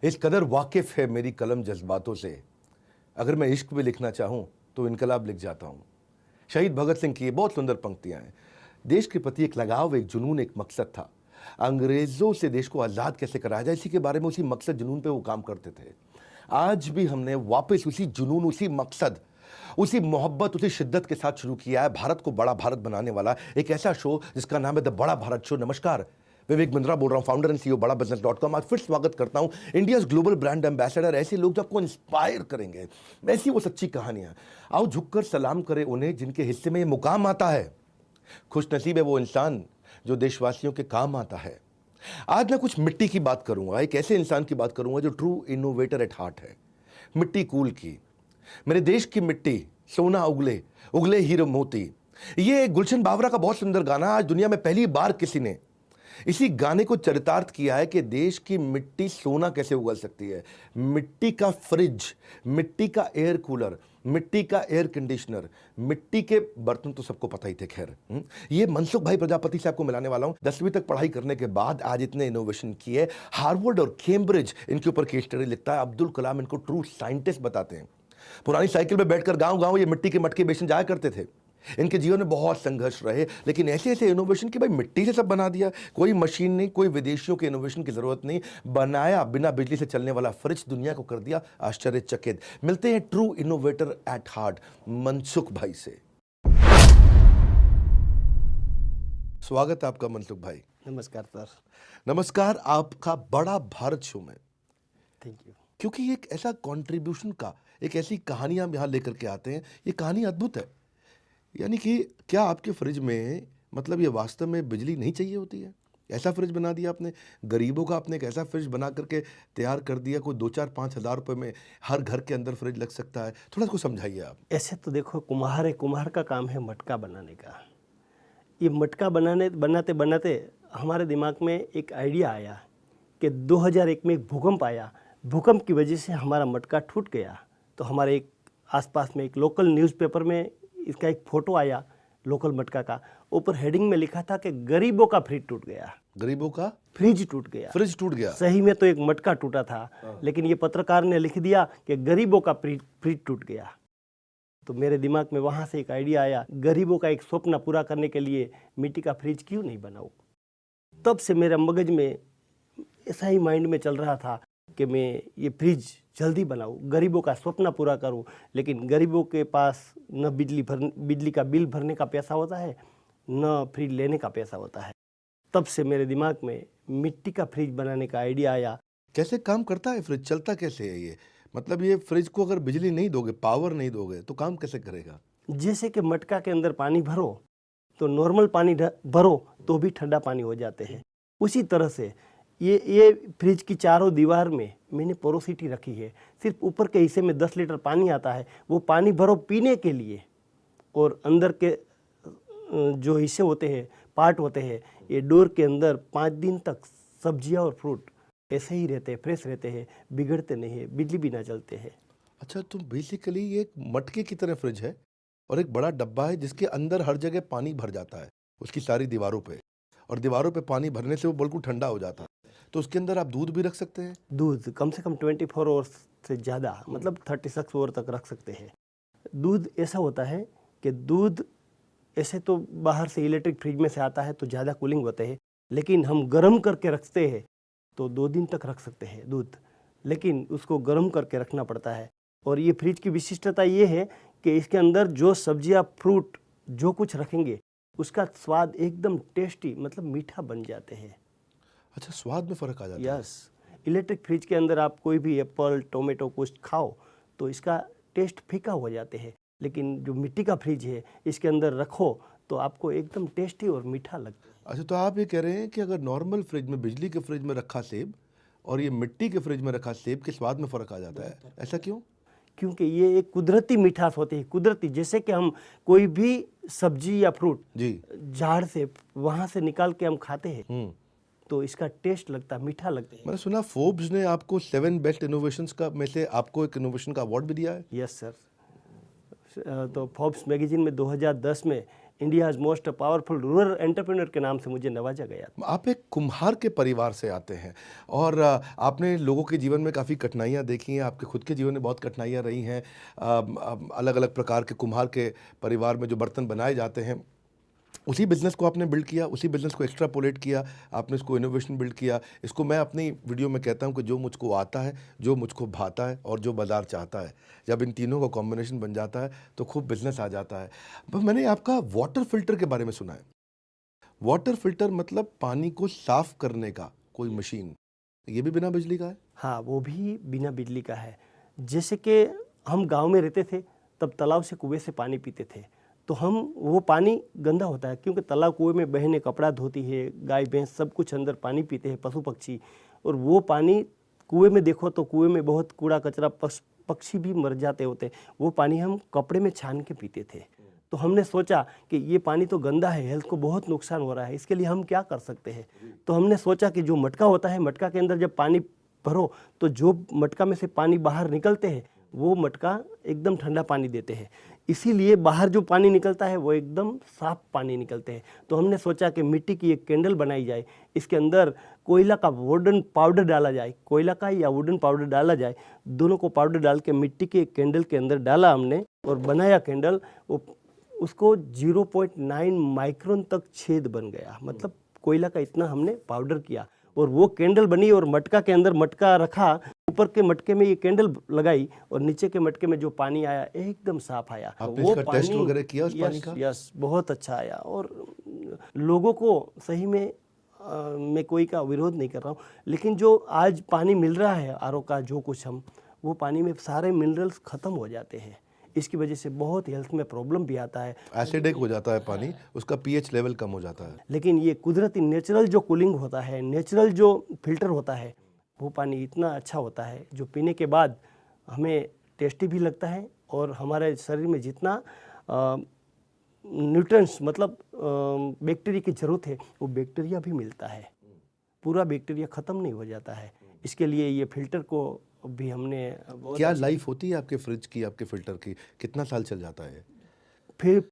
इस कदर वाकिफ है मेरी कलम जज्बातों से, अगर मैं इश्क भी लिखना चाहूं तो इनकलाब लिख जाता हूं। शहीद भगत सिंह की ये बहुत सुंदर पंक्तियां हैं। देश के प्रति एक लगाव, एक जुनून, एक मकसद था। अंग्रेजों से देश को आज़ाद कैसे कराया जाए, इसी के बारे में, उसी मकसद जुनून पे वो काम करते थे। आज भी हमने वापस उसी जुनून, उसी मकसद, उसी मोहब्बत, उसी शिद्दत के साथ शुरू किया है भारत को बड़ा भारत बनाने वाला एक ऐसा शो जिसका नाम है द बड़ा भारत शो। नमस्कार, विवेक बिंद्रा बोल रहा हूँ, फाउंडर एंड सीईओ बड़ा बिजनेस.com। आज फिर स्वागत करता हूँ इंडिया ग्लोबल ब्रांड एम्बेसडर, ऐसे लोग जो आपको इंस्पायर करेंगे, ऐसी वो सच्ची कहानियां। आओ झुककर सलाम करें उन्हें जिनके हिस्से में ये मुकाम आता है। खुश नसीब है वो इंसान जो देशवासियों के काम आता है। आज मैं कुछ मिट्टी की बात करूंगा, एक ऐसे इंसान की बात करूंगा जो ट्रू इनोवेटर एट हार्ट है। मिट्टी कूल की, मेरे देश की मिट्टी, सोना उगले उगले हीरो मोती। ये गुलशन बावरा का बहुत सुंदर गाना। आज दुनिया में पहली बार किसी ने इसी गाने को चरितार्थ किया है कि देश की मिट्टी सोना कैसे उगल सकती है। मिट्टी का फ्रिज, मिट्टी का एयर कूलर, मिट्टी का एयर कंडीशनर, मिट्टी के बर्तन तो सबको पता ही थे। खैर, ये मनसुख भाई प्रजापति से आपको मिलाने वाला हूं। 10वीं तक पढ़ाई करने के बाद आज इतने इनोवेशन किए। हार्वर्ड और कैम्ब्रिज इनके ऊपर केस स्टडी लिखता है। अब्दुल कलाम इनको ट्रू साइंटिस्ट बताते हैं। पुरानी साइकिल में बैठकर गांव गांव ये मिट्टी के मटके बेचने जाया करते थे। इनके जीवन में बहुत संघर्ष रहे, लेकिन ऐसे ऐसे इनोवेशन कि भाई मिट्टी से सब बना दिया। कोई मशीन नहीं, कोई विदेशियों के इनोवेशन की जरूरत नहीं। बनाया बिना बिजली से चलने वाला फ्रिज दुनिया को कर दिया आश्चर्यचकित। मिलते हैं true innovator at heart Mansukh भाई से। स्वागत है आपका मनसुख भाई। नमस्कार सर। नमस्कार आपका बड़ा भारत शो में। Thank you. क्योंकि एक ऐसा कंट्रीब्यूशन का, एक ऐसी कहानी हम यहाँ लेकर के आते हैं। ये कहानी अद्भुत है। यानी कि क्या आपके फ्रिज में, मतलब ये वास्तव में बिजली नहीं चाहिए होती है? ऐसा फ्रिज बना दिया आपने। गरीबों का आपने एक ऐसा फ्रिज बना करके तैयार कर दिया। कोई 2-4-5 हज़ार रुपये में हर घर के अंदर फ्रिज लग सकता है। थोड़ा इसको समझाइए आप। ऐसे तो देखो, कुम्हार है, कुम्हार का काम है मटका बनाने का। ये मटका बनाते बनाते हमारे दिमाग में एक आइडिया आया कि 2001 में एक भूकंप आया। भूकंप की वजह से हमारा मटका टूट गया। तो हमारे एक आसपास में एक लोकल न्यूज़पेपर में इसका एक फ़ोटो आया लोकल मटका का। ऊपर हेडिंग में लिखा था कि गरीबों का फ्रिज टूट गया। गरीबों का फ्रिज टूट गया। फ्रिज टूट गया। सही में तो एक मटका टूटा था, लेकिन ये पत्रकार ने लिख दिया कि गरीबों का फ्रिज टूट गया। तो मेरे दिमाग में वहाँ से एक आइडिया आया, गरीबों का एक स्वप्न पूरा करने के लिए मिट्टी का फ्रिज क्यों नहीं बनाऊँ। तब से मेरे मगज में ऐसा ही माइंड में चल रहा था कि मैं ये फ्रिज जल्दी बनाऊँ, गरीबों का स्वप्न पूरा करूँ। लेकिन गरीबों के पास न बिजली का बिल भरने का पैसा होता है, न फ्रिज लेने का पैसा होता है। तब से मेरे दिमाग में मिट्टी का फ्रिज बनाने का आइडिया आया। कैसे काम करता है फ्रिज, चलता कैसे है ये? मतलब ये फ्रिज को अगर बिजली नहीं दोगे, पावर नहीं दोगे, तो काम कैसे करेगा? जैसे कि मटका के अंदर पानी भरो तो नॉर्मल पानी भरो तो भी ठंडा पानी हो जाते हैं। उसी तरह से ये फ्रिज की चारों दीवार में मैंने पोरोसिटी रखी है। सिर्फ ऊपर के हिस्से में 10 लीटर पानी आता है। वो पानी भरो पीने के लिए, और अंदर के जो हिस्से होते हैं, पार्ट होते हैं, ये डोर के अंदर 5 दिन तक सब्जियां और फ्रूट ऐसे ही रहते हैं, फ्रेश रहते हैं, बिगड़ते नहीं है, बिजली भी ना चलते हैं। अच्छा, तो बेसिकली ये एक मटके की तरह फ्रिज है और एक बड़ा डब्बा है जिसके अंदर हर जगह पानी भर जाता है, उसकी सारी दीवारों पे। और दीवारों पे पानी भरने से वो बिल्कुल ठंडा हो जाता है। तो उसके अंदर आप दूध भी रख सकते हैं। दूध कम से कम 24 आवर्स से ज़्यादा, मतलब 36 आवर तक रख सकते हैं। दूध ऐसा होता है कि दूध ऐसे तो बाहर से इलेक्ट्रिक फ्रिज में से आता है तो ज़्यादा कूलिंग होते हैं, लेकिन हम गर्म करके रखते हैं तो 2 दिन तक रख सकते हैं दूध। लेकिन उसको गर्म करके रखना पड़ता है। और ये फ्रिज की विशिष्टता ये है कि इसके अंदर जो सब्जियां, फ्रूट, जो कुछ रखेंगे उसका स्वाद एकदम टेस्टी, मतलब मीठा बन जाते हैं। अच्छा, स्वाद में फ़र्क आ जाता है। यस। इलेक्ट्रिक फ्रिज के अंदर आप कोई भी एप्पल, टोमेटो कुछ खाओ तो इसका टेस्ट फीका हो जाते हैं। लेकिन जो मिट्टी का फ्रिज है, इसके अंदर रखो तो आपको एकदम टेस्टी और मीठा लगता है। अच्छा, तो आप ये कह रहे हैं कि अगर नॉर्मल फ्रिज में, बिजली के फ्रिज में रखा सेब और ये मिट्टी के फ्रिज में रखा सेब के स्वाद में फ़र्क आ जाता है। ऐसा क्यों? क्योंकि ये एक कुदरती मिठास होती है। कुदरती, जैसे कि हम कोई भी सब्जी या फ्रूट जी, झाड़ से वहाँ से निकाल के हम खाते हैं तो इसका टेस्ट लगता है, मीठा लगता है। मैंने सुना फोर्ब्स ने आपको 7 बेस्ट इनोवेशंस का में से आपको एक इनोवेशन का अवार्ड भी दिया है। Yes sir. तो फोर्ब्स मैगजीन में 2010 में India's most powerful rural entrepreneur के नाम से मुझे नवाजा गया। आप एक कुम्हार के परिवार से आते हैं और आपने लोगों के जीवन में काफ़ी कठिनाइयाँ देखी हैं, आपके खुद के जीवन में बहुत कठिनाइयाँ रही हैं। अलग अलग प्रकार के कुम्हार के परिवार में जो बर्तन बनाए जाते हैं, उसी बिज़नेस को आपने बिल्ड किया, उसी बिज़नेस को एक्स्ट्रापोलेट किया, आपने इसको इनोवेशन बिल्ड किया। इसको मैं अपनी वीडियो में कहता हूँ कि जो मुझको आता है, जो मुझको भाता है और जो बाज़ार चाहता है, जब इन तीनों का कॉम्बिनेशन बन जाता है तो खूब बिज़नेस आ जाता है। पर मैंने आपका वाटर फ़िल्टर के बारे में सुना है। वाटर फ़िल्टर मतलब पानी को साफ़ करने का कोई मशीन, ये भी बिना बिजली का है? हाँ, वो भी बिना बिजली का है। जैसे कि हम गांव में रहते थे, तब तालाब से कुएं से पानी पीते थे, तो हम वो पानी गंदा होता है क्योंकि तालाब कुएं में बहनें कपड़ा धोती है, गाय भैंस सब कुछ अंदर पानी पीते हैं, पशु पक्षी। और वो पानी कुएं में देखो तो कुएं में बहुत कूड़ा कचरा, पक्षी भी मर जाते होते, वो पानी हम कपड़े में छान के पीते थे। तो हमने सोचा कि ये पानी तो गंदा है, हेल्थ को बहुत नुकसान हो रहा है, इसके लिए हम क्या कर सकते हैं। तो हमने सोचा कि जो मटका होता है, मटका के अंदर जब पानी भरो तो जो मटका में से पानी बाहर निकलते हैं वो मटका एकदम ठंडा पानी देते हैं, इसीलिए बाहर जो पानी निकलता है वो एकदम साफ पानी निकलते हैं। तो हमने सोचा कि मिट्टी की एक कैंडल बनाई जाए, इसके अंदर कोयला का वुडन पाउडर डाला जाए, कोयला का या वुडन पाउडर डाला जाए, दोनों को पाउडर डाल के मिट्टी के एक कैंडल के अंदर डाला हमने और बनाया कैंडल। वो उसको 0.9 माइक्रोन तक छेद बन गया, मतलब कोयला का इतना हमने पाउडर किया और वो कैंडल बनी। और मटका के अंदर मटका रखा, ऊपर के मटके में ये कैंडल लगाई और नीचे के मटके में जो पानी आया एकदम साफ आया। आपने वो इसका टेस्ट वगैरह किया उस पानी का? यस, बहुत अच्छा आया। और लोगों को सही में मैं कोई का विरोध नहीं कर रहा हूँ, लेकिन जो आज पानी मिल रहा है आरओ का, जो कुछ हम, वो पानी में सारे मिनरल्स ख़त्म हो जाते हैं। इसकी वजह से बहुत हेल्थ में प्रॉब्लम भी आता है, एसिडिक हो जाता है पानी, उसका पीएच लेवल कम हो जाता है। लेकिन ये कुदरती नेचुरल जो कूलिंग होता है, नेचुरल जो फिल्टर होता है, वो पानी इतना अच्छा होता है जो पीने के बाद हमें टेस्टी भी लगता है और हमारे शरीर में जितना न्यूट्रिएंट्स मतलब बैक्टीरिया की ज़रूरत है वो बैक्टीरिया भी मिलता है, पूरा बैक्टीरिया ख़त्म नहीं हो जाता है। इसके लिए ये फिल्टर को भी हमने क्या लाइफ होती है आपके फ्रिज की, आपके फिल्टर की? कितना साल चल जाता है? फिर